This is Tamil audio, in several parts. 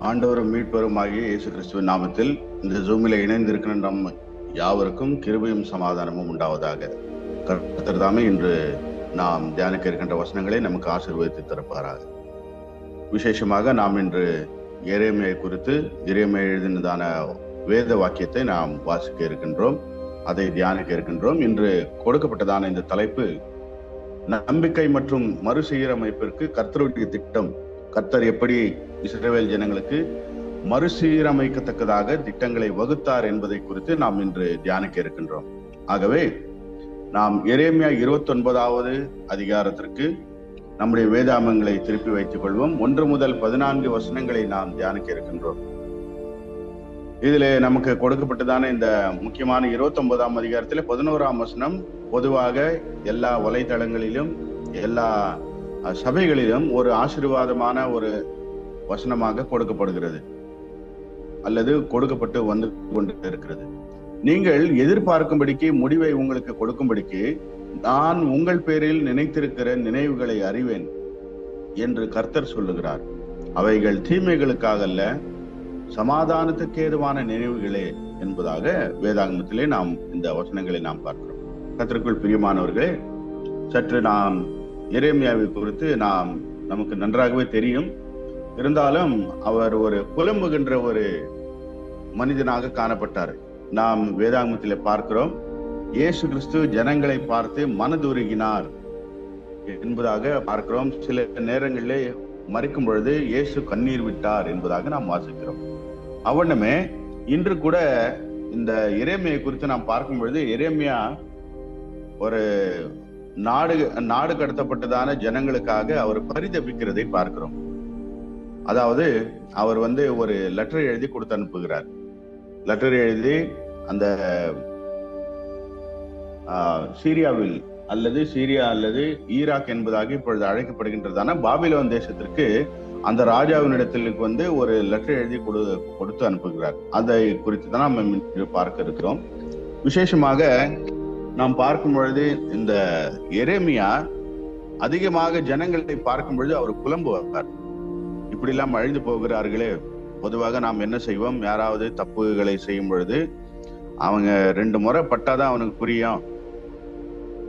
ஆண்டவரும் மீட்பரும் ஆகிய இயேசு கிறிஸ்துவின் நாமத்தில் இந்த ஜூமில் இணைந்திருக்கிற நம் யாவருக்கும் கிருபையும் சமாதானமும் உண்டாவதாக. கர்த்தர் தாமே இன்று நாம் தியானிக்க இருக்கின்ற வசனங்களை நமக்கு ஆசீர்வதித்து திறப்பாராக. விசேஷமாக நாம் இன்று எரேமியா குறித்து எரேமியா எழுதினதான வேத வாக்கியத்தை நாம் வாசிக்க இருக்கின்றோம், அதை தியானிக்க இருக்கின்றோம். இன்று கொடுக்கப்பட்டதான இந்த தலைப்பு நம்பிக்கை மற்றும் மறுசீரமைப்பிற்கு கர்த்தருடைய திட்டம். கர்த்தர் எப்படி இஸ்ரவேல் ஜனங்களுக்கு மறுசீரமைக்கத்தக்கதாக திட்டங்களை வகுத்தார் என்பதை குறித்து நாம் இன்று தியானிக்க இருக்கின்றோம். ஆகவே நாம் எரேமியா 29வது அதிகாரத்திற்கு நம்முடைய வேதாமங்களை திருப்பி வைத்துக் கொள்வோம். 1 முதல் 14 வசனங்களை நாம் தியானிக்க இருக்கின்றோம். இதிலே நமக்கு கொடுக்கப்பட்டதான இந்த முக்கியமான 29ஆம் அதிகாரத்திலே 11ஆம் வசனம் பொதுவாக எல்லா வலைதளங்களிலும் எல்லா சபைகளிலும் ஒரு ஆசீர்வாதமான ஒரு வசனமாக கொடுக்கப்படுகிறது அல்லது கொடுக்கப்பட்டு வந்து கொண்டு இருக்கிறது. நீங்கள் எதிர்பார்க்கும்படிக்கு முடிவை உங்களுக்கு கொடுக்கும்படிக்கு நான் உங்கள் பேரில் நினைத்திருக்கிற நினைவுகளை அறிவேன் என்று கர்த்தர் சொல்லுகிறார். அவைகள் தீமைகளுக்காக அல்ல, சமாதானத்துக்கு ஏதுவான நினைவுகளே என்பதாக வேதாகமத்திலே நாம் இந்த வசனங்களை நாம் பார்க்கிறோம். கர்த்தருக்குள் பிரியமானவர்களே, சற்று நாம் எரேமியாவை குறித்து நமக்கு நன்றாகவே தெரியும். இருந்தாலும் அவர் ஒரு புலம்புகின்ற ஒரு மனிதனாக காணப்பட்டார். நாம் வேதாகமத்திலே பார்க்கிறோம், இயேசு கிறிஸ்து ஜனங்களை பார்த்து மனதுருகினார் என்பதாக பார்க்கிறோம். சில நேரங்களிலே மறிக்கும் பொழுது இயேசு கண்ணீர் விட்டார் என்பதாக நாம் வாசிக்கிறோம். அவ்வண்ணமே இன்று கூட இந்த எரேமியா குறித்து நாம் பார்க்கும் பொழுது எரேமியா ஒரு நாடு கடத்தப்பட்டதான ஜனங்களுக்காக அவர் பரிதபிக்கிறதை பார்க்கிறோம். அதாவது அவர் ஒரு லெட்டர் எழுதி கொடுத்து அனுப்புகிறார். லெட்டர் எழுதி அந்த சீரியாவில் சிரியா அல்லது ஈராக் என்பதாக இப்பொழுது அழைக்கப்படுகின்றதான பாபிலோன் தேசத்திற்கு அந்த ராஜாவினிடத்திற்கு ஒரு லெட்டர் எழுதி கொடுத்து அனுப்புகிறார். அதை குறித்து தான் நாம் பார்க்க இருக்கிறோம். விசேஷமாக நாம் பார்க்கும் பொழுது இந்த எரேமியா அதிகமாக ஜனங்களை பார்க்கும் பொழுது அவர் புலம்புவார். இப்படி எல்லாம் அழிந்து போகிறார்களே. பொதுவாக நாம் என்ன செய்வோம், யாராவது தப்புகளை செய்யும் பொழுது அவங்க 2 முறை பட்டாதான் அவனுக்கு புரியும்,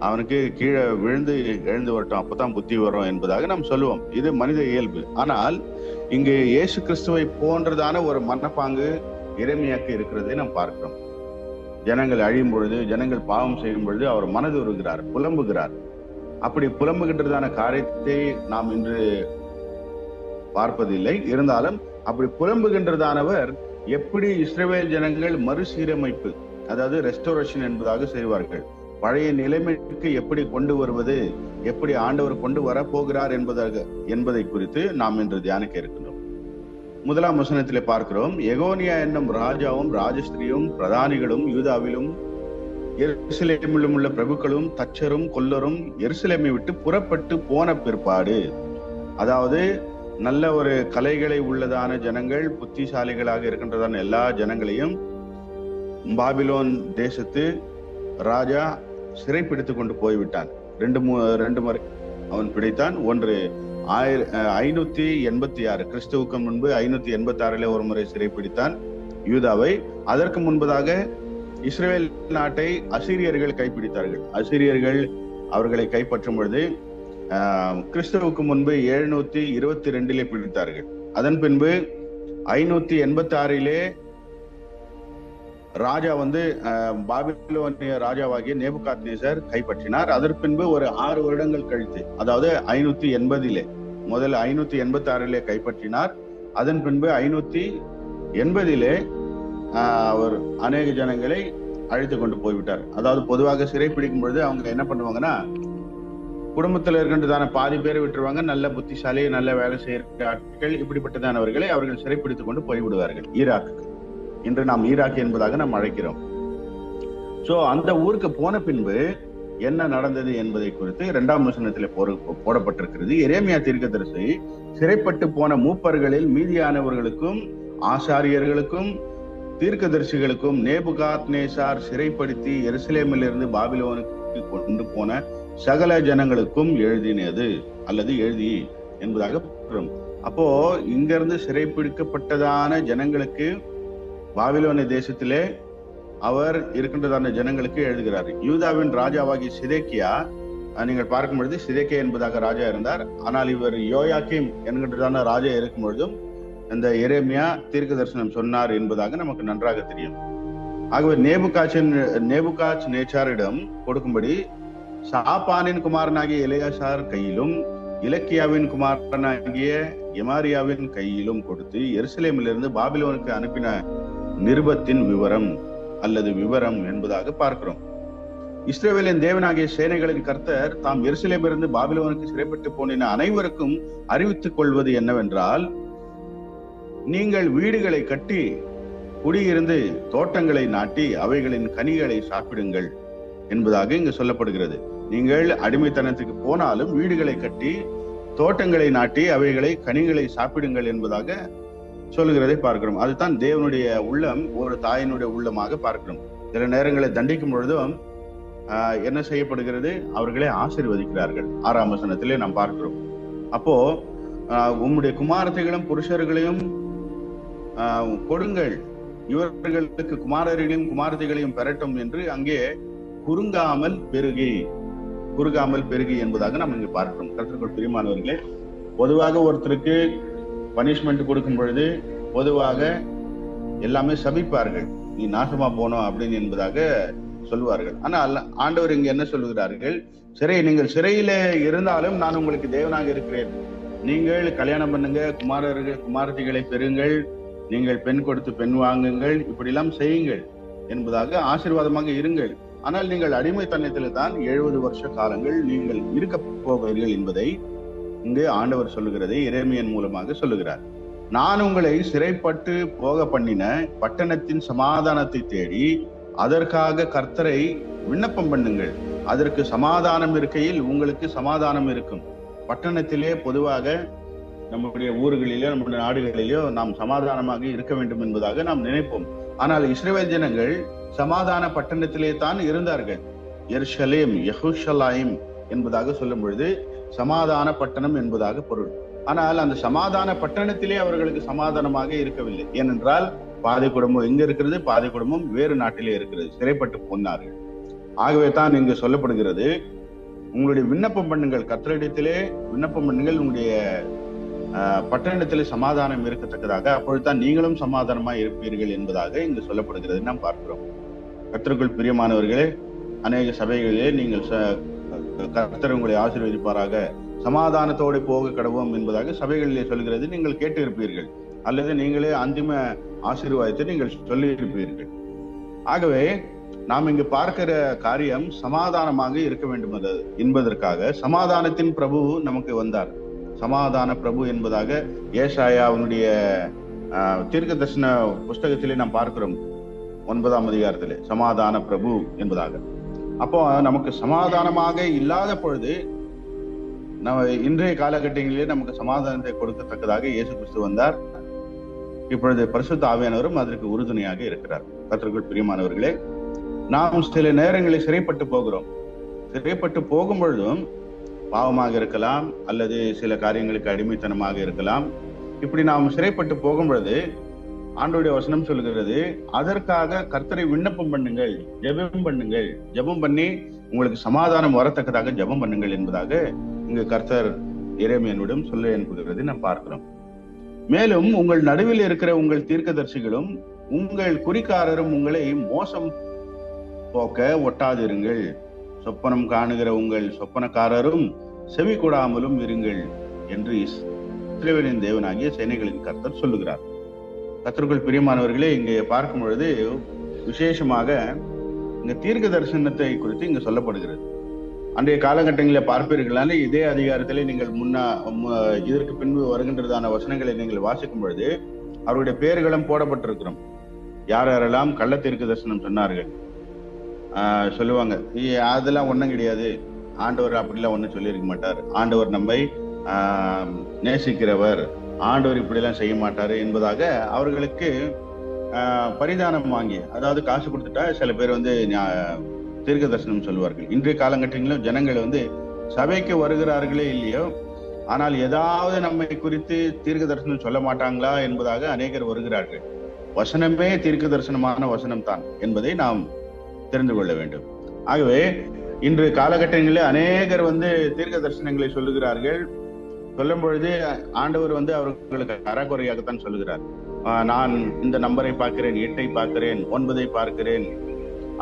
அவனுக்கு கீழே விழுந்து எழுந்து வரட்டும், அப்பதான் புத்தி வரும் என்பதாக நாம் சொல்லுவோம். இது மனித இயல்பு. ஆனால் இங்கு இயேசு கிறிஸ்துவை போன்றதான ஒரு மனப்பாங்கு எரேமியாக்கு இருக்கிறதை நாம் பார்க்கிறோம். ஜனங்கள் அழியும் பொழுது, ஜனங்கள் பாவம் செய்யும் பொழுது அவர் மனது உருகிறார், புலம்புகிறார். அப்படி புலம்புகின்றதான காரியத்தை நாம் இன்று பார்ப்பதில்லை. இருந்தாலும் அப்படி புலம்புகின்றதானவர் எப்படி இஸ்ரவேல் ஜனங்கள் மறுசீரமைப்பு, அதாவது ரெஸ்டோரேஷன் என்பதாக செய்வார்கள், பழைய நிலைமைக்கு எப்படி கொண்டு வருவது, எப்படி ஆண்டவர் கொண்டு வரப்போகிறார் என்பதை குறித்து நாம் இன்று தியானிக்க இருக்கின்றோம். 1ஆம் வசனத்திலே பார்க்கிறோம், எகோனியா என்னும் ராஜாவும் ராஜஸ்திரியும் பிரதானிகளும் யூதாவிலும் எருசலேமிலும் உள்ள பிரபுக்களும் தச்சரும் கொல்லரும் எருசலேமை விட்டு புறப்பட்டு போன பிற்பாடு, அதாவது நல்ல ஒரு கலைகளை உள்ளதான ஜனங்கள், புத்திசாலிகளாக இருக்கின்றதான எல்லா ஜனங்களையும் பாபிலோன் தேசத்து ராஜா சிறைப்பிடித்துக் கொண்டு போய்விட்டான். 2 முறை அவன் பிடித்தான். ஒன்று 586 கிறிஸ்துவுக்கு முன்பு 586 ஒரு முறை சிறைப்பிடித்தான் யூதாவை. அதற்கு முன்பதாக இஸ்ரவேல் நாட்டை அசீரியர்கள் கைப்பிடித்தார்கள். அசீரியர்கள் அவர்களை கைப்பற்றும் பொழுது கிறிஸ்துவுக்கு முன்பு 722 பிடித்தார்கள். அதன் பின்பு 586 ராஜா பாபிலோனிய ராஜாவாகிய நேபுகாத்நேசர் கைப்பற்றினார். அதற்கு பின்பு ஒரு 6 வருடங்கள் கழித்து, அதாவது 580 முதல் 586 கைப்பற்றினார். அதன் பின்பு 580 அவர் அநேக ஜனங்களை அழைத்து கொண்டு போய்விட்டார். அதாவது பொதுவாக சிறைப்பிடிக்கும் பொழுது அவங்க என்ன பண்ணுவாங்கன்னா, குடும்பத்தில் இருக்கின்றதான பாதி பேரை விட்டுருவாங்க. நல்ல புத்திசாலி, நல்ல வேலை செய்கிற ஆட்கள், இப்படிப்பட்டதானவர்களை அவர்கள் சிறைப்பிடித்துக் கொண்டு போய்விடுவார்கள் ஈராக்கு. இன்று நாம் ஈராக் என்பதாக நாம் அழைக்கிறோம். சோ அந்த ஊருக்கு போன பின்பு என்ன நடந்தது என்பதை குறித்து 2ஆம் வசனத்திலே போடப்பட்டிருக்கிறது. எரேமியா தீர்க்கதரிசி சிறைப்பட்டு போன மூப்பர்களில் மீதியானவர்களுக்கும் ஆசாரியர்களுக்கும் தீர்க்கதரிசிகளுக்கும் நேபுகாத்நேசார் சிறைப்படுத்தி எருசலேமிலிருந்து பாபிலோனுக்கு கொண்டு போன சகல ஜனங்களுக்கும் எழுதினது அல்லது எழுதி என்பதாக அப்போ இங்க இருந்து சிறைப்பிடிக்கப்பட்டதான ஜனங்களுக்கு பாபிலோனிய தேசத்திலே அவர் இருக்கின்றதான ஜனங்களுக்கு எழுதுகிறார். யூதாவின் ராஜாவாகிய சிதேக்கியா, நீங்கள் பார்க்கும் பொழுது சிதேக்கியா என்பதாக ராஜா இருந்தார். ஆனால் இவர் யோயாக்கீம் என்கின்றதான ராஜா இருக்கும் பொழுதும் இந்த எரேமியா தீர்க்க தரிசனம் சொன்னார் என்பதாக நமக்கு நன்றாக தெரியும். ஆகவே நேபுகாத் நேச்சாரிடம் கொடுக்கும்படி சாப்பானின் குமாரனாகிய எலியாசார் கையிலும் இலக்கியாவின் குமாரனாகிய எமாரியாவின் கையிலும் கொடுத்து எருசலேமிலிருந்து பாபிலோனுக்கு அனுப்பின நிருபத்தின் விவரம் என்பதாக பார்க்கிறோம். இஸ்ரவேலின் தேவனாகிய சேனைகளின் கர்த்தர் தாம் எருசலேமிலிருந்து பாபிலோனுக்கு சிறைப்பட்டு போன அனைவருக்கும் அறிவித்துக் கொள்வது என்னவென்றால், நீங்கள் வீடுகளை கட்டி குடியிருந்து தோட்டங்களை நாட்டி அவைகளின் கனிகளை சாப்பிடுங்கள் என்பதாக இங்கு சொல்லப்படுகிறது. நீங்கள் அடிமைத்தனத்துக்கு போனாலும் வீடுகளை கட்டி தோட்டங்களை நாட்டி அவைகளை கனிகளை சாப்பிடுங்கள் என்பதாக சொல்லுகிறதை பார்க்கிறோம். அதுதான் தேவனுடைய உள்ளம், ஒரு தாயினுடைய உள்ளமாக பார்க்கிறோம். சில நேரங்களை தண்டிக்கும் பொழுதும் என்ன செய்யப்படுகிறது? அவர்களை ஆசீர்வதிக்கிறார்கள். 6ஆம் வசனத்திலே நாம் பார்க்கிறோம். அப்போ உம்முடைய குமாரத்தைகளும் புருஷர்களையும் கொடுங்கள், இவர்களுக்கு குமாரர்களையும் குமாரத்தைகளையும் பெறட்டும் என்று அங்கே குறுகாமல் பெருகி என்பதாக நாம் இங்கு பார்க்கிறோம். கர்த்தருக்குள் பிரியமானவர்களே, பொதுவாக ஒருத்தருக்கு பனிஷ்மெண்ட் கொடுக்கும் பொழுது பொதுவாக எல்லாமே சபிப்பார்கள், நீ நாசமா போனோம் அப்படின்னு என்பதாக சொல்லுவார்கள். ஆனால் ஆண்டவர் இங்க என்ன சொல்லுகிறார்கள்? நீங்கள் சிறையில இருந்தாலும் நான் உங்களுக்கு தேவனாக இருக்கிறேன், நீங்கள் கல்யாணம் பண்ணுங்க, குமாரத்திகளை பெறுங்கள், நீங்கள் பெண் கொடுத்து பெண் வாங்குங்கள், இப்படி எல்லாம் செய்யுங்கள் என்பதாக ஆசீர்வாதமாக இருங்கள். ஆனால் நீங்கள் அடிமைத்தனத்தில் தான் 70 வருஷ காலங்கள் நீங்கள் இருக்க போகிறீர்கள் என்பதை இங்கு ஆண்டவர் சொல்லுகிறதை எரேமியன் மூலமாக சொல்லுகிறார். நான் உங்களை சிறைப்பட்டு போக பண்ணின பட்டணத்தின் சமாதானத்தை தேடி அதற்காக கர்த்தரை விண்ணப்பம் பண்ணுங்கள். அதற்கு சமாதானம் இருக்கையில் உங்களுக்கு சமாதானம் இருக்கும். பட்டணத்திலே பொதுவாக நம்முடைய ஊர்களிலோ நம்முடைய நாடுகளிலோ நாம் சமாதானமாக இருக்க வேண்டும் என்பதாக நாம் நினைப்போம். ஆனால் இஸ்ரவேல் ஜனங்கள் சமாதான பட்டணத்திலே தான் இருந்தார்கள். எருசலேம் யெரூஷலேம் என்பதாக சொல்லும் பொழுது சமாதான பட்டணம் என்பதாக பொருள். ஆனால் அந்த சமாதான பட்டணத்திலே அவர்களுக்கு சமாதானமாக இருக்கவில்லை. ஏனென்றால் பாதி குடும்பம் எங்க இருக்கிறது, பாதி குடும்பம் வேறு நாட்டிலே இருக்கிறது, சிறைப்பட்டு போனார்கள். ஆகவே தான் இங்கு சொல்லப்படுகிறது, உங்களுடைய விண்ணப்பம் பண்ணுங்கள், கர்த்தரிடத்திலே விண்ணப்பம் பண்ணுங்கள், உங்களுடைய பட்டணத்திலே சமாதானம் இருக்கத்தக்கதாக, அப்பொழுதுதான் நீங்களும் சமாதானமாய் இருப்பீர்கள் என்பதாக இங்கு சொல்லப்படுகிறது நாம் பார்க்கிறோம். கர்த்தருக்குள் பிரியமானவர்களே, அநேக சபைகளிலே நீங்கள் கர்த்தர் உங்களை ஆசீர்வதிப்பாராக, சமாதானத்தோடு போக கடவோம் என்பதாக சபைகளிலே சொல்கிறது நீங்கள் கேட்டு இருப்பீர்கள், அல்லது நீங்களே அந்திம ஆசீர்வாதத்தை நீங்கள் சொல்லி இருப்பீர்கள். ஆகவே நாம் இங்கு பார்க்கிற காரியம் சமாதானமாக இருக்க வேண்டும் என்பதற்காக சமாதானத்தின் பிரபு நமக்கு வந்தார். சமாதான பிரபு என்பதாக ஏசாயாவுடைய தீர்க்க தரிசன புஸ்தகத்திலே நாம் பார்க்கிறோம், 9ஆம் அதிகாரத்திலே சமாதான பிரபு என்பதாக. அப்போ நமக்கு சமாதானமாக இல்லாத பொழுது நம்ம இன்றைய காலகட்டங்களிலே நமக்கு சமாதானத்தை கொடுக்கத்தக்கதாக இயேசு கிறிஸ்து வந்தார். இப்பொழுது பரிசுத்த ஆவியானவரும் அதற்கு உறுதுணையாக இருக்கிறார். கர்த்தருக்குள் பிரியமானவர்களே, நாம் சில நேரங்களில் சிறைப்பட்டு போகிறோம். சிறைப்பட்டு போகும் பொழுதும் பாவமாக இருக்கலாம், அல்லது சில காரியங்களுக்கு அடிமைத்தனமாக இருக்கலாம். இப்படி நாம் சிறைப்பட்டு போகும் பொழுது ஆண்டவருடைய வசனம் சொல்லுகிறது, அதற்காக கர்த்தரை விண்ணப்பம் பண்ணுங்கள், ஜெபம் பண்ணி உங்களுக்கு சமாதானம் வரத்தக்கதாக ஜெபம் பண்ணுங்கள் என்பதாக இங்கு கர்த்தர் எரேமியாவிடம் சொல்ல அனுப்புகிறது நாம் பார்க்கிறோம். மேலும் உங்கள் நடுவில் இருக்கிற உங்கள் தீர்க்கதரிசிகளும் உங்கள் குறிக்காரரும் உங்களை மோசம் போக்க ஒட்டாதிருங்கள். சொப்பனம் காணுகிற உங்கள் சொப்பனக்காரரும் செவி கூடாமலும் இருங்கள் என்று இஸ்ரவேலின் தேவனாகிய சேனைகளின் கர்த்தர் சொல்லுகிறார். கர்த்தருக்குள் பிரியமானவர்களே, இங்கே பார்க்கும் பொழுது விசேஷமாக இங்க தீர்க்க தரிசனத்தை குறித்து இங்கு சொல்லப்படுகிறது. அன்றைய காலகட்டங்களில் பார்ப்பீர்களான இதே அதிகாரத்திலே நீங்கள் இதற்கு பின்பு வருகின்றதான வசனங்களை நீங்கள் வாசிக்கும் பொழுது அவருடைய பெயர்களும் போடப்பட்டிருக்கிறோம். யாரெல்லாம் கள்ள தீர்க்க தரிசனம் சொன்னார்கள் சொல்லுவாங்க, அதெல்லாம் ஒண்ணும் கிடையாது, ஆண்டவர் அப்படிலாம் ஒண்ணும் சொல்லியிருக்க மாட்டார், ஆண்டவர் நம்மை நேசிக்கிறவர், ஆண்டவர் இப்படிலாம் செய்ய மாட்டாரு என்பதாக அவர்களுக்கு பரிதானம் வாங்கி, அதாவது காசு கொடுத்துட்டா சில பேர் தீர்க்க தரிசனம் சொல்லுவார்கள். இன்றைய காலகட்டங்களிலும் ஜனங்கள் சபைக்கு வருகிறார்களே இல்லையோ, ஆனால் ஏதாவது நம்மை குறித்து தீர்க்க தரிசனம் சொல்ல மாட்டாங்களா என்பதாக அநேகர் வருகிறார்கள். வசனமே தீர்க்க தரிசனமான வசனம் தான் என்பதை நாம் தெரிந்து கொள்ள வேண்டும். ஆகவே இன்று காலகட்டங்களில் அநேகர் தீர்க்க தரிசனங்களை சொல்லுகிறார்கள். சொல்லும் பொழுது ஆண்டவர் அவர்களுக்கு அறகுறையாகத்தான் சொல்லுகிறார். நான் இந்த நம்பரை பார்க்கிறேன், 8ஐ பார்க்கிறேன், 9ஐ பார்க்கிறேன்,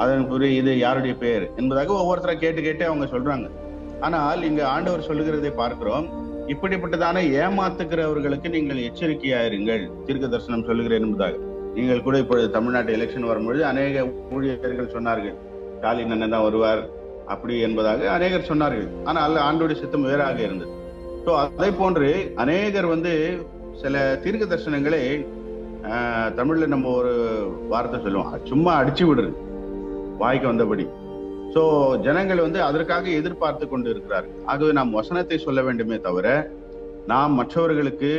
அதன் பிறகு இது யாருடைய பெயர் என்பதாக ஒவ்வொருத்தரை கேட்டு கேட்டு அவங்க சொல்றாங்க. ஆனால் இங்க ஆண்டவர் சொல்லுகிறதை பார்க்கிறோம். இப்படிப்பட்டதான ஏமாத்துக்கிறவர்களுக்கு நீங்கள் எச்சரிக்கையாயிருங்கள், தீர்க்க தரிசனம் சொல்லுகிறேன் என்பதாக. நீங்கள் கூட இப்பொழுது தமிழ்நாட்டு எலெக்ஷன் வரும்பொழுது அநேக ஊழியர்கள் சொன்னார்கள், ஸ்டாலின் அண்ணன் தான் வருவார் அப்படி என்பதாக அநேகர் சொன்னார்கள். ஆனால் ஆண்டோடைய சித்தம் வேறாக இருந்தது. ஸோ அதை போன்று அநேகர் சில தீர்க்க தரிசனங்களை தமிழ்ல நம்ம ஒரு வார்த்தை சொல்லுவோம், சும்மா அடிச்சு விடுறது வாய்க்கு வந்தபடி. சோ ஜனங்கள் அதற்காக எதிர்பார்த்து கொண்டு இருக்கிறார்கள். ஆகவே நாம் வசனத்தை சொல்ல வேண்டுமே தவிர நாம் மற்றவர்களுக்கு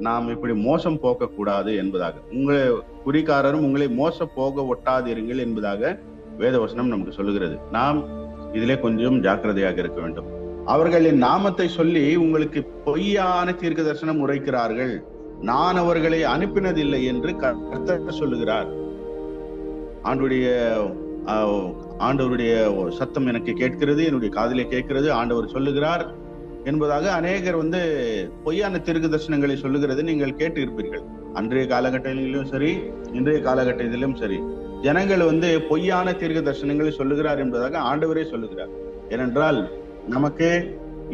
நாம் இப்படி மோசம் போக்க கூடாது என்பதாக, உங்களை குறிக்காரரும் உங்களை மோச போக ஒட்டாதீர்கள் என்பதாக வேத வசனம் நமக்கு சொல்லுகிறது. நாம் இதிலே கொஞ்சம் ஜாக்கிரதையாக இருக்க வேண்டும். அவர்களின் நாமத்தை சொல்லி உங்களுக்கு பொய்யான தீர்க்க தரிசனம் உரைக்கிறார்கள், நான் அவர்களை அனுப்பினதில்லை என்று கர்த்தர் சொல்லுகிறார். ஆண்டவருடைய சத்தம் எனக்கு கேட்கிறது, என்னுடைய காதிலே கேட்கிறது, ஆண்டவர் சொல்லுகிறார் என்பதாக அநேகர் பொய்யான தீர்க்க தரிசனங்களை சொல்லுகிறது நீங்கள் கேட்டு இருப்பீர்கள். அன்றைய காலகட்டத்திலும் சரி, இன்றைய காலகட்டத்திலும் சரி, ஜனங்கள் பொய்யான தீர்க்க தரிசனங்களை சொல்லுகிறார் என்பதாக ஆண்டவரே சொல்லுகிறார். ஏனென்றால் நமக்கு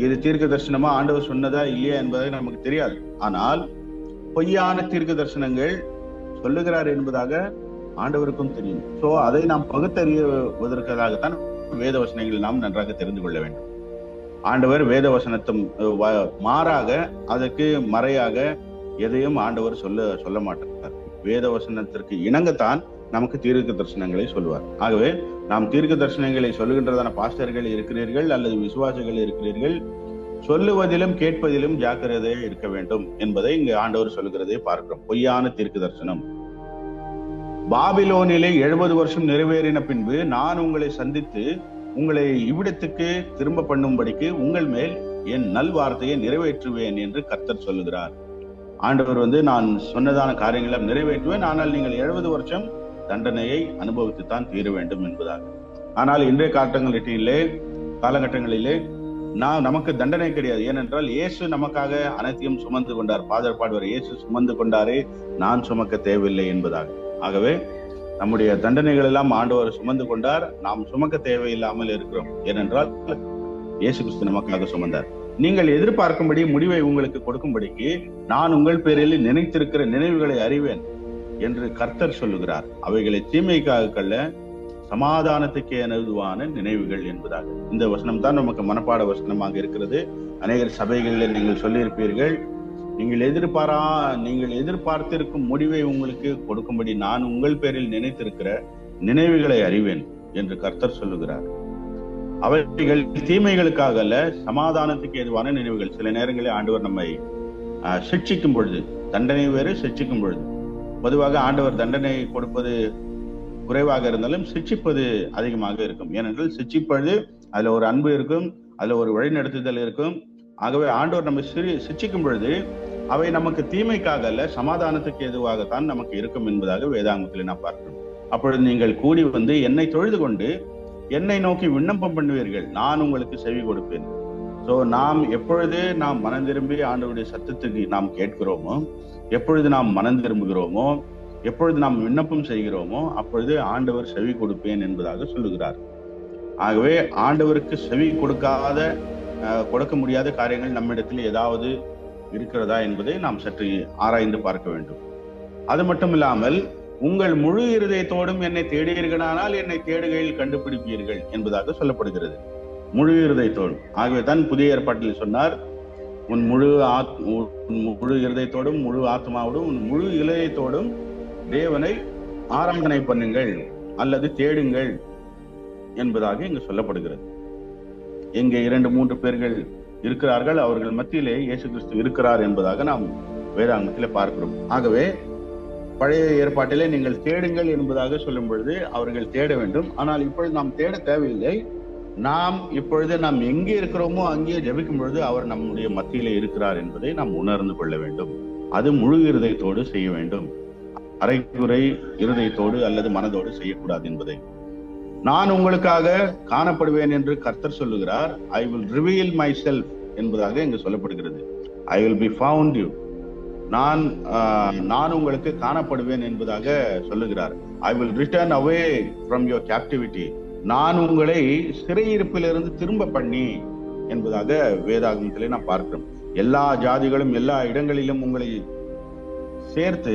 இது தீர்க்க தரிசனமா ஆண்டவர் சொன்னதா இல்லையா என்பதை நமக்கு தெரியாது. ஆனால் பொய்யான தீர்க்க தரிசனங்கள் சொல்லுகிறார் என்பதாக ஆண்டவருக்கும் தெரியும். சோ அதை நாம் பகுத்தறிவதற்காகத்தான் வேத வசனங்களை நாம் நன்றாக தெரிந்து கொள்ள வேண்டும். ஆண்டவர் வேத வசனத்தும் மாறாக அதற்கு மறையாக எதையும் ஆண்டவர் சொல்ல மாட்டார். வேத வசனத்திற்கு இணங்கத்தான் நமக்கு தீர்க்க தரிசனங்களை சொல்வார். ஆகவே நாம் தீர்க்க தரிசனங்களை சொல்லுகின்றதான பாஸ்டர்கள் இருக்கிறீர்கள் அல்லது விசுவாசிகள் இருக்கிறீர்கள், சொல்லுவதிலும் கேட்பதிலும் ஜாக்கிரதையாக இருக்க வேண்டும் என்பதை இங்கு ஆண்டவர் சொல்லுகிறதை பார்க்கிறோம். பொய்யான தீர்க்க தரிசனம். பாபிலோனிலே 70 வருஷம் நிறைவேறின பின்பு நான் உங்களை சந்தித்து உங்களை இவ்விடத்துக்கு திரும்ப பண்ணும்படிக்கு உங்கள் மேல் என் நல்வார்த்தையை நிறைவேற்றுவேன் என்று கர்த்தர் சொல்லுகிறார். ஆண்டவர் நான் சொன்னதான காரியங்களை நிறைவேற்றுவேன், ஆனால் நீங்கள் 70 வருஷம் தண்டனையை அனுபவித்துத்தான் தீர வேண்டும் என்பதாக. ஆனால் இன்றைய காலகட்டங்களிலே நமக்கு தண்டனை கிடையாது. ஏனென்றால் இயேசு நமக்காக அனைத்தையும் சுமந்து கொண்டார். ஃபாதர் பாடுவார், இயேசு சுமந்து கொண்டாரே, நான் சுமக்க தேவையில்லை என்பதாக. ஆகவே நம்முடைய தண்டனைகள் எல்லாம் ஆண்டவர் சுமந்து கொண்டார், நாம் சுமக்க தேவையில்லாமல் இருக்கிறோம். ஏனென்றால் இயேசு கிறிஸ்து நமக்காக சுமந்தார். நீங்கள் எதிர்பார்க்கும்படி முடிவை உங்களுக்கு கொடுக்கும்படிக்கு நான் உங்கள் பேரில் நினைத்திருக்கிற நினைவுகளை அறிவேன் என்று கர்த்தர் சொல்லுகிறார். அவைகளை தீமைக்காக கல்ல, சமாதானத்துக்கு எதுவான நினைவுகள் என்பதாக. இந்த வசனம் தான் நமக்கு மனப்பாட வசனமாக இருக்கிறது. அநேகர் சபைகளில் நீங்கள் சொல்லியிருப்பீர்கள், நீங்கள் எதிர்பார்த்திருக்கும் முடிவை உங்களுக்கு கொடுக்கும்படி நான் உங்கள் பேரில் நினைத்திருக்கிற நினைவுகளை அறிவேன் என்று கர்த்தர் சொல்லுகிறார். அவைகள் தீமைகளுக்காக அல்ல, சமாதானத்துக்கு ஏதுவான நினைவுகள். சில நேரங்களில் ஆண்டவர் நம்மை சிட்சிக்கும் பொழுது, தண்டனை வேறு சிட்சிக்கும் பொழுது, பொதுவாக ஆண்டவர் தண்டனை கொடுப்பது குறைவாக இருந்தாலும் சிட்சிப்பது அதிகமாக இருக்கும். ஏனென்றால் சிட்சிப்பது அதுல ஒரு அன்பு இருக்கும், அதுல ஒரு வழிநடத்துதல் இருக்கும். ஆகவே ஆண்டவர் நம்ம சிட்சிக்கும் பொழுது அவை நமக்கு தீமைக்காக அல்ல, சமாதானத்துக்கு எதுவாகத்தான் நமக்கு இருக்கும் என்பதாக வேதாங்கத்தில் நான் பார்க்கிறோம். அப்பொழுது நீங்கள் கூடி என்னை தொழுது கொண்டு என்னை நோக்கி விண்ணப்பம் பண்ணுவீர்கள், நான் உங்களுக்கு செவி கொடுப்பேன். சோ எப்பொழுது நாம் மனம் திரும்பி ஆண்டவருடைய சத்தத்துக்கு நாம் கேட்கிறோமோ, எப்பொழுது நாம் மனம் திரும்புகிறோமோ, எப்பொழுது நாம் விண்ணப்பம் செய்கிறோமோ, அப்பொழுது ஆண்டவர் செவி கொடுப்பேன் என்பதாக சொல்லுகிறார். ஆகவே ஆண்டவருக்கு செவி கொடுக்க முடியாத காரியங்கள் நம்மிடத்தில் ஏதாவது இருக்கிறதா என்பதை நாம் சற்று ஆராய்ந்து பார்க்க வேண்டும். அது மட்டும் இல்லாமல் உங்கள் முழு இருதயத்தோடும் என்னை தேடுவீர்களானால் என்னை தேடுகையில் கண்டுபிடிப்பீர்கள் என்பதாக சொல்லப்படுகிறது. முழு இருதயத்தோடும். ஆகவே தான் புதிய ஏற்பாட்டில் சொன்னார், உன் முழு இருதயத்தோடும், முழு ஆத்மாவோடும், உன் முழு இதயத்தோடும் தேவனை ஆராதனை பண்ணுங்கள் அல்லது தேடுங்கள் என்பதாக இங்கு சொல்லப்படுகிறது. எங்கே 2-3 பேர்கள் இருக்கிறார்கள், அவர்கள் மத்தியிலே இயேசு கிறிஸ்து இருக்கிறார் என்பதாக நாம் வேதாங்கத்திலே பார்க்கிறோம். ஆகவே பழைய ஏற்பாட்டிலே நீங்கள் தேடுங்கள் என்பதாக சொல்லும் பொழுது அவர்கள் தேட வேண்டும். ஆனால் இப்பொழுது நாம் தேட தேவையில்லை, நாம் இப்பொழுது நாம் எங்கே இருக்கிறோமோ அங்கே ஜெபிக்கும் பொழுது அவர் நம்முடைய மத்தியிலே இருக்கிறார் என்பதை நாம் உணர்ந்து கொள்ள வேண்டும். அது முழு இருதயத்தோடு செய்ய வேண்டும், அரைக்குறை இருதயத்தோடு அல்லது மனதோடு செய்யக்கூடாது என்பதை. நான் உங்களுக்காக காணப்படுவேன் என்று கர்த்தர் சொல்லுகிறார். I will reveal my self என்பதாக இங்கு சொல்லப்படுகிறது. I will be found you. நான் உங்களுக்கு காணப்படுவேன் என்பதாக சொல்லுகிறார். I will return away from your captivity. நான் உங்களை சிறையிருப்பிலிருந்து திரும்ப பண்ணி என்பதாக வேதாகமத்திலே நாம் பார்க்கிறோம். எல்லா ஜாதிகளும் எல்லா இடங்களிலும் உங்களை சேர்த்து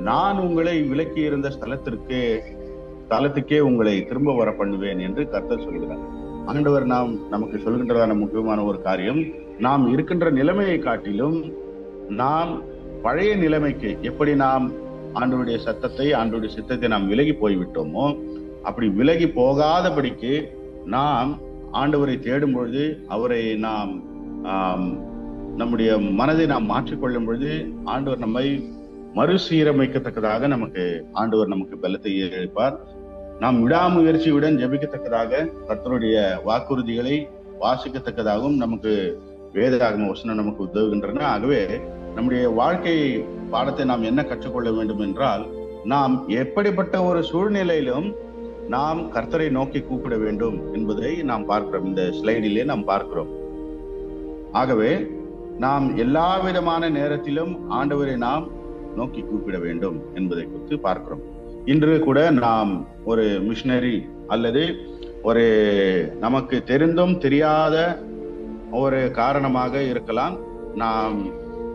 நான் உங்களை விலக்கி இருந்த ஸ்தலத்துக்கே உங்களை திரும்ப வர பண்ணுவேன் என்று கர்த்தர் சொல்கிறார். ஆண்டவர் நமக்கு சொல்கின்றதான முக்கியமான ஒரு காரியம், நாம் இருக்கின்ற நிலைமையை காட்டிலும் நாம் பழைய நிலைமைக்கு எப்படி நாம் ஆண்டவருடைய சத்தத்தை ஆண்டவருடைய சித்தத்தை நாம் விலகி போய்விட்டோமோ அப்படி விலகி போகாதபடிக்கு நாம் ஆண்டவரை தேடும் பொழுது, அவரை நாம் நம்முடைய மனதை நாம் மாற்றிக்கொள்ளும் பொழுது ஆண்டவர் நம்மை மறுசீரமைக்கத்தக்கதாக ஆண்டவர் நமக்கு பலத்தை அளிப்பார். நாம் விடாமுயற்சியுடன் ஜெபிக்கத்தக்கதாக கர்த்தருடைய வாக்குறுதிகளை வாசிக்கத்தக்கதாகவும் நமக்கு வேதாகம வசனம் நமக்கு உதவுகின்றன. ஆகவே நம்முடைய வாழ்க்கை பாடத்தை நாம் என்ன கற்றுக்கொள்ள வேண்டும் என்றால், நாம் எப்படிப்பட்ட ஒரு சூழ்நிலையிலும் நாம் கர்த்தரை நோக்கி கூப்பிட வேண்டும் என்பதை நாம் பார்க்கிறோம். இந்த ஸ்லைடிலே நாம் பார்க்கிறோம். ஆகவே நாம் எல்லா விதமான நேரத்திலும் ஆண்டவரை நாம் நோக்கி கூப்பிட வேண்டும் என்பதை குறித்து பார்க்கிறோம். இன்று கூட நாம் ஒரு மிஷனரி அல்லது ஒரு நமக்கு தெரிந்தும் தெரியாத ஒரு காரணமாக இருக்கலாம். நாம்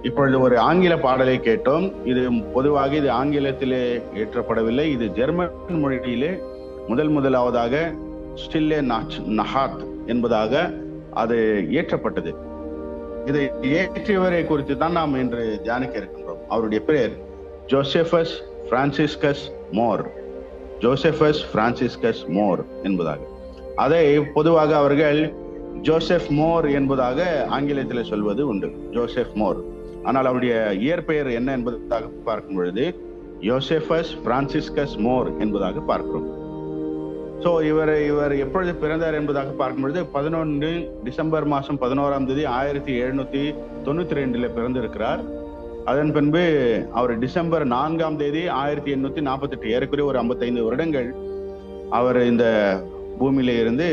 இப்பொழுது ஒரு ஆங்கில பாடலை கேட்டோம். இது பொதுவாக இது ஆங்கிலத்திலே ஏற்றப்படவில்லை. இது ஜெர்மன் மொழியிலே முதலாவதாக ஸ்டில்லே நஹாத் என்பதாக அது ஏற்றப்பட்டது. இதை ஏற்றியவரை குறித்து தான் நாம் இன்று தியானிக்க இருக்கின்றோம். அவருடைய பெயர் ஜோசெஃபஸ் பிரான்சிஸ்கஸ் மோர். ஜோசெஃபஸ் பிரான்சிஸ்கஸ் மோர் என்பதாக. அதை பொதுவாக அவர்கள் ஜோசப் மோர் என்பதாக ஆங்கிலத்தில் சொல்வது உண்டு, ஜோசப் மோர். ஆனால் அவருடைய இயற்பெயர் என்ன என்பதாக பார்க்கும் பொழுது யோசெஃபஸ் பிரான்சிஸ்கஸ் மோர் என்பதாக பார்க்கிறோம். சோ இவர் எப்பொழுது பிறந்தார் என்பதாக பார்க்கும் பொழுது 11 டிசம்பர் மாதம் 11ஆம் தேதி 1792 பிறந்திருக்கிறார். அதன் பின்பு அவர் டிசம்பர் 4ஆம் தேதி 1848, ஏறக்குறைய ஒரு 55 வருடங்கள் அவர் இந்த பூமியில இருந்து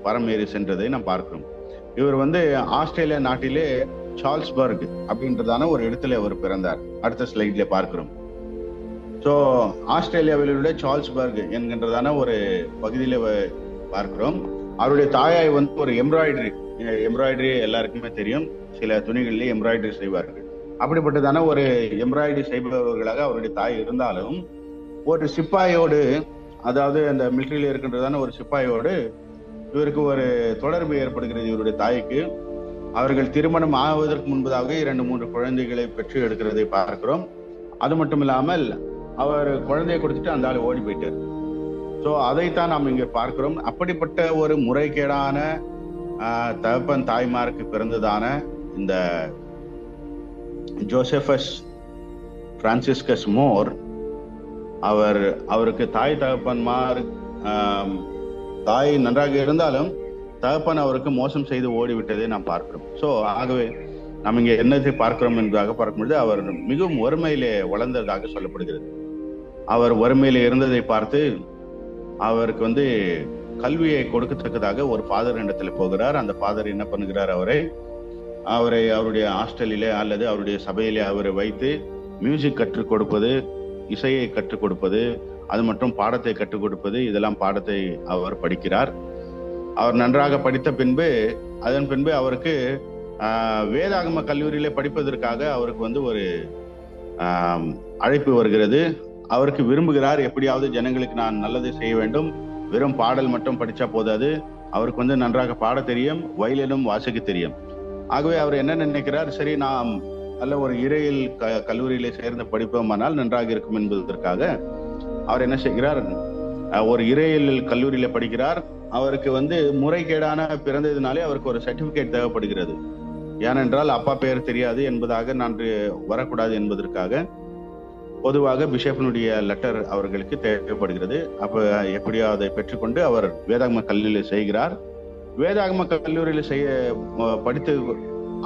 பரமேறி சென்றதை நாம் பார்க்கிறோம். இவர் ஆஸ்திரேலியா நாட்டிலே சார்ல்ஸ்பர்க் அப்படின்றதான ஒரு இடத்துல அவர் பிறந்தார். அடுத்த ஸ்லைட்ல பார்க்கிறோம். ஸோ ஆஸ்திரேலியாவில் உள்ள சார்ல்ஸ்பர்க் என்கின்றதான ஒரு பகுதியில பார்க்கிறோம். அவருடைய தாயாய் ஒரு எம்ப்ராய்டரி எல்லாருக்குமே தெரியும். சில துணிகளிலே எம்ப்ராய்டரி செய்வார்கள். அப்படிப்பட்டதான ஒரு எம்ப்ராய்டரி செய்பவர்களாக அவருடைய தாய் இருந்தாலும், ஒரு சிப்பாயோடு, அதாவது அந்த மிலிட்டரியில இருக்கின்றதான ஒரு சிப்பாயோடு இவருக்கு ஒரு தொடர்பு ஏற்படுகிறது. இவருடைய தாய்க்கு அவர்கள் திருமணம் ஆவதற்கு முன்பதாக 2-3 குழந்தைகளை பெற்று எடுக்கிறதை பார்க்கிறோம். அது மட்டும் இல்லாமல் அவர் குழந்தையை கொடுத்துட்டு அந்த ஆள் ஓடி போயிட்டார். ஸோ அதைத்தான் நாம் இங்க பார்க்கிறோம். அப்படிப்பட்ட ஒரு முறைகேடான தகப்பன் தாய்மாருக்கு பிறந்ததான இந்த ஜோசெஃபஸ் பிரான்சிஸ்கஸ் மோர், அவருக்கு தாய் தகப்பன்மார், தாய் நன்றாக இருந்தாலும் தகப்பன் அவருக்கு மோசம் செய்து ஓடிவிட்டதை நாம் பார்க்கிறோம். ஸோ ஆகவே நாம் இங்கே என்னத்தை பார்க்கிறோம் என்பதாக பார்க்கும்பொழுது அவர் மிகவும் வறுமையிலே வளர்ந்ததாக சொல்லப்படுகிறது. அவர் வறுமையில இருந்ததை பார்த்து அவருக்கு கல்வியை கொடுக்கத்தக்கதாக ஒரு ஃபாதர் இடத்துல போகிறார். அந்த ஃபாதர் என்ன பண்ணுகிறார், அவருடைய ஹாஸ்டலிலே அல்லது அவருடைய சபையிலே அவரை வைத்து மியூசிக் கற்றுக் கொடுப்பது, இசையை கற்றுக் கொடுப்பது, அது மட்டும் பாடத்தை கற்றுக் கொடுப்பது, இதெல்லாம் பாடத்தை அவர் படிக்கிறார். அவர் நன்றாக படித்த பின்பு அதன் பின்பு அவருக்கு வேதாகம கல்லூரியிலே படிப்பதற்காக அவருக்கு ஒரு அழைப்பு வருகிறது. அவருக்கு விரும்புகிறார், எப்படியாவது ஜனங்களுக்கு நான் நல்லதை செய்ய வேண்டும், வெறும் பாடல் மட்டும் படிச்சா போதாது, அவருக்கு நன்றாக பாட தெரியும், வயலினும் வாசிக்க தெரியும். ஆகவே அவர் என்ன நினைக்கிறார், சரி நாம் நல்ல ஒரு இறையியல் கல்லூரியிலே சேர்ந்து படிப்போமானால் நன்றாக இருக்கும் என்பதற்காக அவர் என்ன செய்கிறார், ஒரு இறையியல் கல்லூரியில படிக்கிறார். அவருக்கு முறைகேடான பிறந்ததுனாலே அவருக்கு ஒரு சர்டிபிகேட் தேவைப்படுகிறது. ஏனென்றால் அப்பா பெயர் தெரியாது என்பதாக நான் வரக்கூடாது என்பதற்காக பொதுவாக பிஷப்பினுடைய லெட்டர் அவர்களுக்கு தேவைப்படுகிறது. அப்ப எப்படியோ அதை பெற்றுக்கொண்டு அவர் வேதாகம கல்லூரியில் செய்கிறார். வேதாகம கல்லூரியில படித்து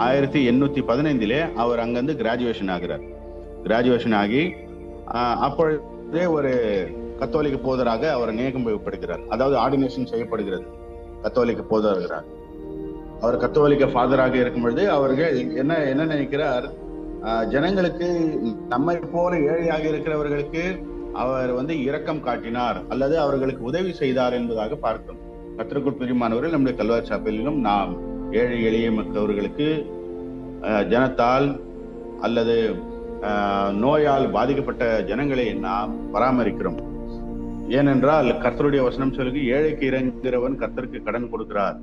1815 அவர் அங்கிருந்து கிராஜுவேஷன் ஆகிறார். கிராஜுவேஷன் ஆகி அப்பொழுதே ஒரு கத்தோலிக்க போதராக அவர் நியமிக்கப்படுகிறார். அதாவது ஆர்டினேஷன் செய்யப்படுகிறது, கத்தோலிக்க போதராகிறார். அவர் கத்தோலிக்க ஃபாதராக இருக்கும் பொழுது அவர்கள் என்ன நினைக்கிறார், ஜனங்களுக்கு நம்மை போல ஏழையாக இருக்கிறவர்களுக்கு அவர் இரக்கம் காட்டினார் அல்லது அவர்களுக்கு உதவி செய்தார் என்பதாக பார்க்கிறோம். கர்த்தருக்குள் பிரியமானவர்கள், நம்முடைய கல்வாரி சாப்பலிலும் நாம் ஏழை எளிய மக்கவர்களுக்கு ஜனத்தால் அல்லது நோயால் பாதிக்கப்பட்ட ஜனங்களை நாம் பராமரிக்கிறோம். ஏனென்றால் கர்த்தருடைய வசனம் சொல்லுங்க, ஏழைக்கு இறங்குகிறவன் கர்த்தருக்கு கடன் கொடுக்கிறார்,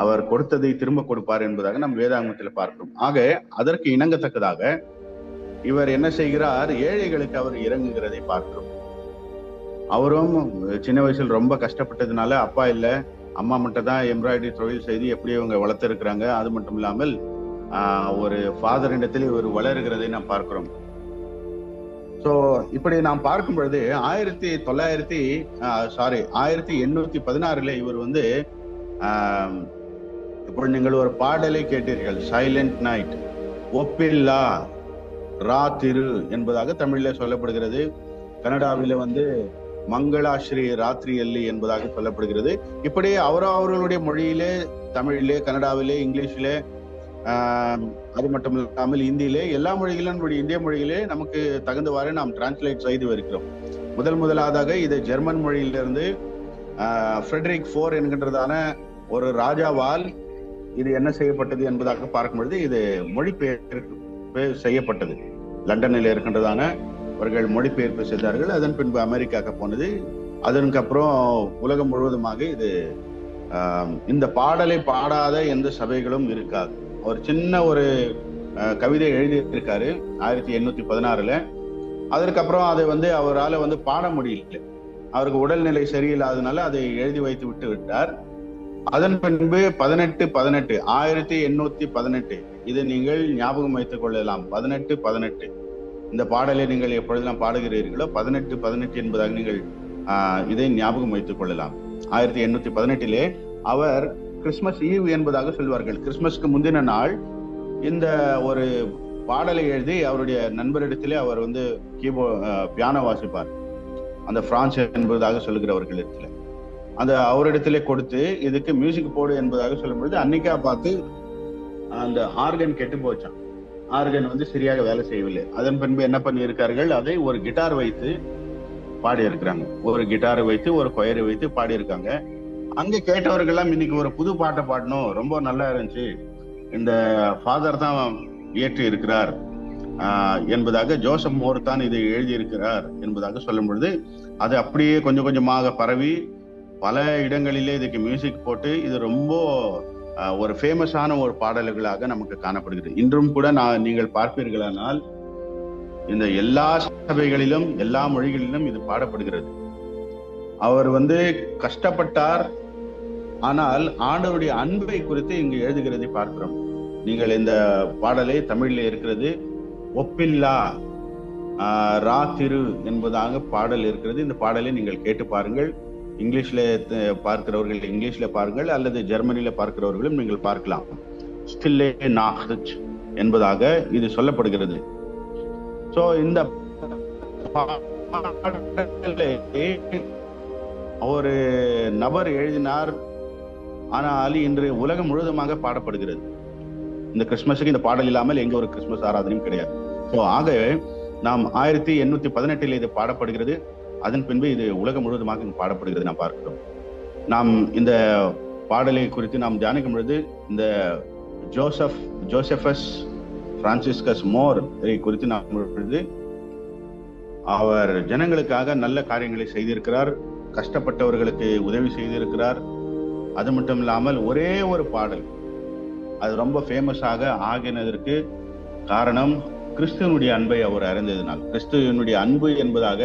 அவர் கொடுத்ததை திரும்ப கொடுப்பார் என்பதாக நம் வேதாகமத்தில் பார்க்கிறோம். ஆக அதற்கு இணங்கத்தக்கதாக இவர் என்ன செய்கிறார், ஏழைகளுக்கு அவர் இறங்குகிறதை பார்க்கிறோம். அவரும் சின்ன வயசுல ரொம்ப கஷ்டப்பட்டதுனால அப்பா இல்ல, அம்மா மட்டும் தான் எம்ப்ராய்டரி தொழில் செய்து எப்படி இவங்க வளர்த்திருக்கிறாங்க. அது மட்டும் இல்லாமல் ஒரு ஃபாதர் இடத்துல இவர் வளர்கிறதை நாம் பார்க்கிறோம். சோ இப்படி நாம் பார்க்கும் பொழுது 1816 இவர் இப்போ நீங்கள் ஒரு பாடலை கேட்டீர்கள், சைலண்ட் நைட், ஒப்பில்லா ராத்திரு என்பதாக தமிழில் சொல்லப்படுகிறது. கனடாவில மங்களாஸ்ரீ ராத்திரி எல்லி என்பதாக சொல்லப்படுகிறது. இப்படி அவர்களுடைய மொழியிலே, தமிழிலே, கனடாவிலே, இங்கிலீஷிலே, அது மட்டும் இல்லாமல் இந்தியிலே, எல்லா மொழிகளிலும் நம்முடைய இந்திய மொழியிலே நமக்கு தகுந்தவாறு நாம் டிரான்ஸ்லேட் செய்து வருகிறோம். முதலாவதாக இது ஜெர்மன் மொழியிலிருந்து ஃப்ரெட்ரிக் IV என்கின்றதான ஒரு ராஜாவால் இது என்ன செய்யப்பட்டது என்பதாக பார்க்கும் பொழுது இது மொழிபெயர்ப்பு செய்யப்பட்டது. லண்டனில் இருக்கின்றதான அவர்கள் மொழிபெயர்ப்பு செய்தார்கள். அதன் பின்பு அமெரிக்காவுக்கு போனது. அதற்கு அப்புறம் உலகம் முழுவதுமாக இது இந்த பாடலை பாடாத எந்த சபைகளும் இருக்காது. ஒரு சின்ன ஒரு கவிதை எழுதி இருக்காரு 1816. அதற்கப்புறம் அதை அவரால் பாட முடியல, அவருக்கு உடல்நிலை சரியில்லாதனால அதை எழுதி வைத்து விட்டு விட்டார். அதன் பின்பு 1818 இதை நீங்கள் ஞாபகம் வைத்துக் கொள்ளலாம். 1818 இந்த பாடலை நீங்கள் எப்பொழுதெல்லாம் பாடுகிறீர்களோ 1818 என்பதாக நீங்கள் இதை ஞாபகம் வைத்துக் கொள்ளலாம். 1818 அவர் கிறிஸ்துமஸ் ஈவ் என்பதாக சொல்வார்கள். கிறிஸ்துமஸ்க்கு முந்தின நாள் இந்த ஒரு பாடலை எழுதி அவருடைய நண்பரிடத்திலே அவர் பியானோ வாசிப்பார். அந்த பிரான்ஸ் என்பதாக சொல்லுகிறவர்கள் இடத்துல அந்த அவரிடத்திலே கொடுத்து இதுக்கு மியூசிக் போடு என்பதாக சொல்லும் பொழுது அன்னைக்கா பார்த்து அந்த ஆர்கன் கெட்டு போச்சான். ஆர்கன் சரியாக வேலை செய்யவில்லை. அதன் பின்பு என்ன பண்ணி இருக்கார்கள், அதை ஒரு கிட்டார் வைத்து பாடி இருக்கிறாங்க. ஒரு கிட்டாரை வைத்து ஒரு கொயரை வைத்து பாடி இருக்காங்க. அங்க கேட்டவர்கள்லாம் இன்னைக்கு ஒரு புது பாட்டை பாடணும், ரொம்ப நல்லா இருந்துச்சு, இந்த ஃபாதர் தான் இயற்றி இருக்கிறார் என்பதாக, ஜோசப் மோர் தான் இதை எழுதி இருக்கிறார் என்பதாக சொல்லும் பொழுது அது அப்படியே கொஞ்சம் கொஞ்சமாக பரவி பல இடங்களிலே இதுக்கு மியூசிக் போட்டு இது ரொம்ப ஒரு ஃபேமஸான ஒரு பாடல்களாக நமக்கு காணப்படுகிறது. இன்றும் கூட நீங்கள் பார்ப்பீர்களானால் இந்த எல்லா சபைகளிலும் எல்லா மொழிகளிலும் இது பாடப்படுகிறது. அவர் கஷ்டப்பட்டார், ஆனால் ஆண்டவருடைய அன்பை குறித்து இங்கு எழுதுகிறதை பார்க்கிறோம். நீங்கள் இந்த பாடலை தமிழில் இருக்கிறது, ஒப்பில்லா ராத்திரு என்பதாக பாடல் இருக்கிறது. இந்த பாடலை நீங்கள் கேட்டு பாருங்கள். இங்கிலீஷ்ல பார்க்கிறவர்கள் இங்கிலீஷ்ல பாருங்கள், அல்லது ஜெர்மனியில பார்க்கிறவர்களும் நீங்கள் பார்க்கலாம். ஸ்டில்லே நாஹ்ட் என்பதாக இது சொல்லப்படுகிறது. சோ இந்த ஒரு நபர் எழுதினார், ஆனால் இன்று உலகம் முழுவதுமாக பாடப்படுகிறது. இந்த கிறிஸ்துமஸுக்கு இந்த பாடல் இல்லாமல் எங்க ஒரு கிறிஸ்துமஸ் ஆராதனையும் கிடையாது. ஸோ ஆக நாம் 1818 இது பாடப்படுகிறது. அதன் பின்பு இது உலகம் முழுவதுமாக இங்கு பாடப்படுகிறது நாம் பார்க்கிறோம். நாம் இந்த பாடலை குறித்து நாம் தியானிக்கும் பொழுது இந்த ஜோசபஸ் பிரான்சிஸ்கஸ் மோர் குறித்து நாம் பொழுது அவர் ஜனங்களுக்காக நல்ல காரியங்களை செய்திருக்கிறார், கஷ்டப்பட்டவர்களுக்கு உதவி செய்திருக்கிறார். அது மட்டும் இல்லாமல் ஒரே ஒரு பாடல் அது ரொம்ப ஃபேமஸாக ஆகினதற்கு காரணம் கிறிஸ்துவனுடைய அன்பை அவர் அறிந்ததினால். கிறிஸ்துவனுடைய அன்பு என்பதாக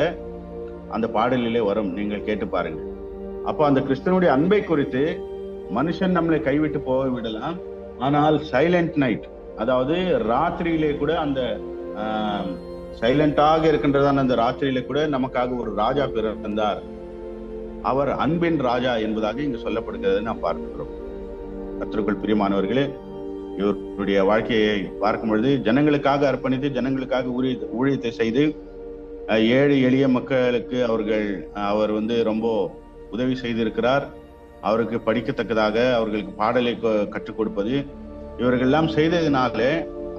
அந்த பாடலிலே வரும், நீங்கள் கேட்டு பாருங்கள். அப்போ அந்த கிறிஸ்துவனுடைய அன்பை குறித்து மனுஷன் நம்மளை கைவிட்டு போக விடலாம், ஆனால் சைலண்ட் நைட், அதாவது ராத்திரியிலே கூட அந்த சைலண்டாக இருக்கின்றதான அந்த ராத்திரியிலே கூட நமக்காக ஒரு ராஜா பிறந்தார், அவர் அன்பின் ராஜா என்பதாக இங்கு சொல்லப்படுகிறது நாம் பார்க்கிறோம். கர்த்தருக்குள் பிரியமானவர்களே, இவருடைய வாழ்க்கையை பார்க்கும் பொழுது ஜனங்களுக்காக அர்ப்பணித்து ஜனங்களுக்காக ஊழியத்தை செய்து ஏழை எளிய மக்களுக்கு அவர் ரொம்ப உதவி செய்திருக்கிறார். அவருக்கு படிக்கத்தக்கதாக அவர்களுக்கு பாடலை கற்றுக் கொடுப்பது இவர்கள்லாம் செய்ததினால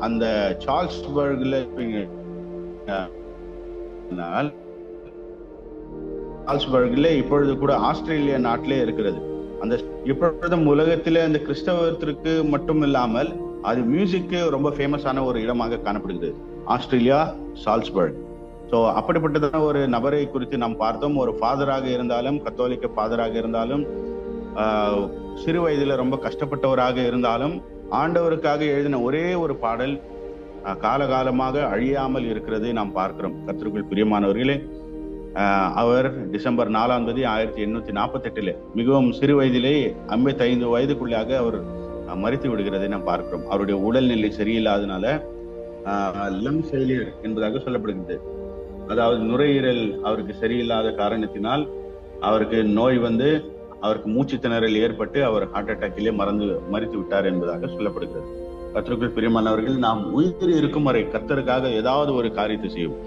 அந்த சார்ல்ஸ்பர்க்ல இப்பொழுது கூட ஆஸ்திரேலியா நாட்டிலே இருக்கிறது. அந்த இப்பொழுதும் உலகத்திலே அந்த கிறிஸ்தவத்திற்கு மட்டும் இல்லாமல் அது மியூசிக்கு ரொம்ப ஃபேமஸான ஒரு இடமாக காணப்படுகிறது, ஆஸ்திரேலியா சால்ஸ்பர்க். ஸோ அப்படிப்பட்டதான ஒரு நபரை குறித்து நாம் பார்த்தோம். ஒரு ஃபாதராக இருந்தாலும், கத்தோலிக்க ஃபாதராக இருந்தாலும், சிறு வயதுல ரொம்ப கஷ்டப்பட்டவராக இருந்தாலும், ஆண்டவருக்காக எழுதின ஒரே ஒரு பாடல் காலகாலமாக அழியாமல் இருக்கிறதை நாம் பார்க்கிறோம். கர்த்தருக்குள் பிரியமானவர்களே, அவர் டிசம்பர் 4 1848 மிகவும் சிறு வயதிலே 55 வயதுக்குள்ளாக அவர் மரித்து விடுகிறதை நாம் பார்க்கிறோம். அவருடைய உடல்நிலை சரியில்லாதனால லம் ஃபெயிலியர் என்பதாக சொல்லப்படுகிறது. அதாவது நுரையீரல் அவருக்கு சரியில்லாத காரணத்தினால் அவருக்கு நோய் அவருக்கு மூச்சு திணறல் ஏற்பட்டு அவர் ஹார்ட் அட்டாக்கிலே மரித்து விட்டார் என்பதாக சொல்லப்படுகிறது. கர்த்தருக்குள் பிரியமானவர்கள், நாம் உயிர் இருக்கும் வரை கர்த்தருக்காக ஏதாவது ஒரு காரியத்தை செய்யும்.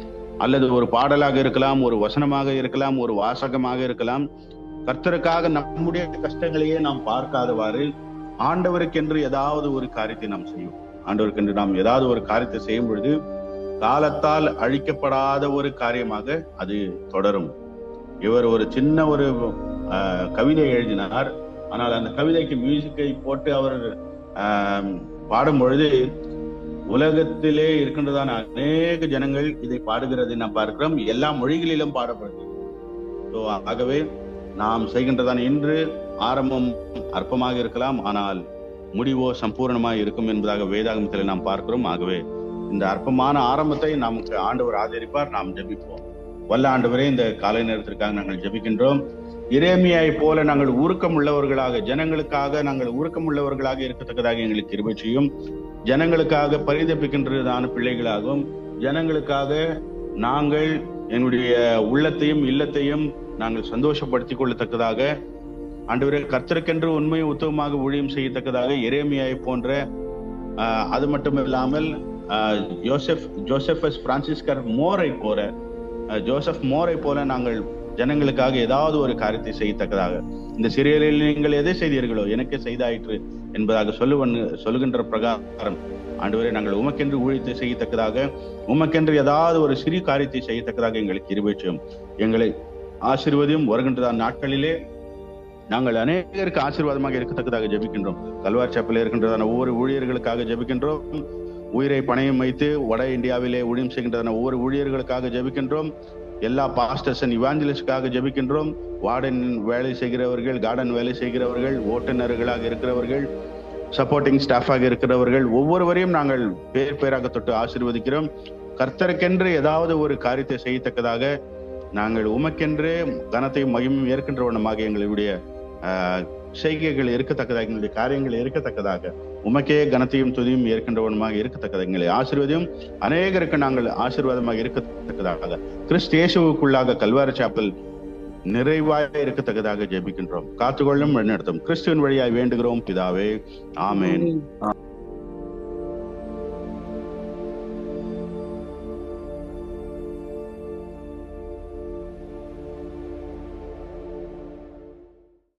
அல்லது ஒரு பாடலாக இருக்கலாம், ஒரு வசனமாக இருக்கலாம், ஒரு வாசகமாக இருக்கலாம். கர்த்தருக்காக நம்முடைய கஷ்டங்களையே நாம் பார்க்காதவாறு ஆண்டவருக்கென்று ஏதாவது ஒரு காரியத்தை நாம் செய்யும். ஆண்டவருக்கென்று நாம் ஏதாவது ஒரு காரியத்தை செய்யும் பொழுது காலத்தால் அழிக்கப்படாத ஒரு காரியமாக அது தொடரும். இவர் ஒரு சின்ன ஒரு கவிதை எழுதினார். ஆனால் அந்த கவிதைக்கு மியூசிக்கை போட்டு அவர் பாடும் பொழுது உலகத்திலே இருக்கின்றதான அநேக ஜனங்கள் இதை பாடுகிறதை நாம் பார்க்கிறோம். எல்லா மொழிகளிலும் பாடப்படுகிறது. ஆகவே நாம் செய்கின்றதான இன்று ஆரம்பம் அற்பமாக இருக்கலாம், ஆனால் முடிவோ சம்பூர்ணமாக இருக்கும் என்பதாக வேதாகமத்தில் நாம் பார்க்கிறோம். ஆகவே இந்த அற்பமான ஆரம்பத்தை நமக்கு ஆண்டவர் ஆதரிப்பார். நாம் ஜெபிப்போம். வல்ல ஆண்டவரே, இந்த காலை நேரத்திற்காக நாங்கள் ஜெபிக்கின்றோம். எரேமியாவை போல நாங்கள் உருக்கம் உள்ளவர்களாக, ஜனங்களுக்காக நாங்கள் உருக்கம் உள்ளவர்களாக இருக்கத்தக்கதாக எங்களுக்கு கிருபை செய்யும். ஜனங்களுக்காக பரிதபிக்கின்றதான பிள்ளைகளாகவும், ஜனங்களுக்காக நாங்கள் எங்களுடைய உள்ளத்தையும் இல்லத்தையும் நாங்கள் சந்தோஷப்படுத்திக் கொள்ளத்தக்கதாக, ஆண்டவரே கர்த்தருக்கென்று உண்மை உத்தமமாக ஊழியம் செய்யத்தக்கதாக எரேமியாவை போன்ற, அது மட்டும் இல்லாமல் ஜோசப் பிரான்சிஸ்கர் ஜோசப் மோரை போல நாங்கள் ஜனங்களுக்காக ஏதாவது ஒரு காரியத்தை செய்யத்தக்கதாக, இந்த சிறியரில் நீங்கள் எதை செய்தீர்களோ எனக்கே செய்தாயிற்று என்பதாக சொல்லுகின்ற பிரகாரம் ஆண்டவரே நாங்கள் உமக்கென்று ஊழியத்தை செய்யத்தக்கதாக, உமக்கென்று ஏதாவது ஒரு சிறிய காரியத்தை செய்யத்தக்கதாக எங்களுக்கு கிருபை செய்யும். எங்களை ஆசீர்வதியும். வருகின்றதான நாட்களிலே நாங்கள் அநேகருக்கு ஆசீர்வாதமாக இருக்கத்தக்கதாக ஜெபிக்கின்றோம். கல்வாரி சபையில் இருக்கின்றதான ஒவ்வொரு ஊழியர்களுக்காக ஜெபிக்கின்றோம். உயிரை பணையம் வைத்து வட இந்தியாவிலே ஊழியம் செய்கின்றதான ஒவ்வொரு ஊழியர்களுக்காக ஜெபிக்கின்றோம். எல்லா பாஸ்டர்ஸ் அண்ட் இவாஞ்சலிஸ்டுக்காக ஜெபிக்கின்றோம். வார்டன் வேலை செய்கிறவர்கள், கார்டன் வேலை செய்கிறவர்கள், ஓட்டுநர்களாக இருக்கிறவர்கள், சப்போர்ட்டிங் ஸ்டாஃபாக இருக்கிறவர்கள் ஒவ்வொருவரையும் நாங்கள் பேராக தொட்டு ஆசீர்வதிக்கிறோம். கர்த்தருக்கென்று ஏதாவது ஒரு காரியத்தை செய்யத்தக்கதாக நாங்கள் உமக்கென்று கனத்தையும் மகிமையும் ஏற்கின்றவனமாக எங்களுடைய செய்கைகள் இருக்கத்தக்கதாக, எங்களுடைய காரியங்கள் இருக்கத்தக்கதாக, உமக்கே கனத்தையும் துதியும் ஏற்கின்றவனமாக இருக்கத்தக்கதாக எங்களை ஆசீர்வதியும். அநேகருக்கு நாங்கள் ஆசீர்வாதமாக இருக்கத்தக்கதாக, கிறிஸ்து இயேசுவுக்குள்ளாக கல்வாரி சாப்பல் நிறைவாக இருக்கத்தக்கதாக ஜெபிக்கின்றோம். காத்துக்கொள்ளும் வழிநடத்தும் கிறிஸ்துவின் வழியாய் வேண்டுகிறோம் பிதாவே. ஆமேன்.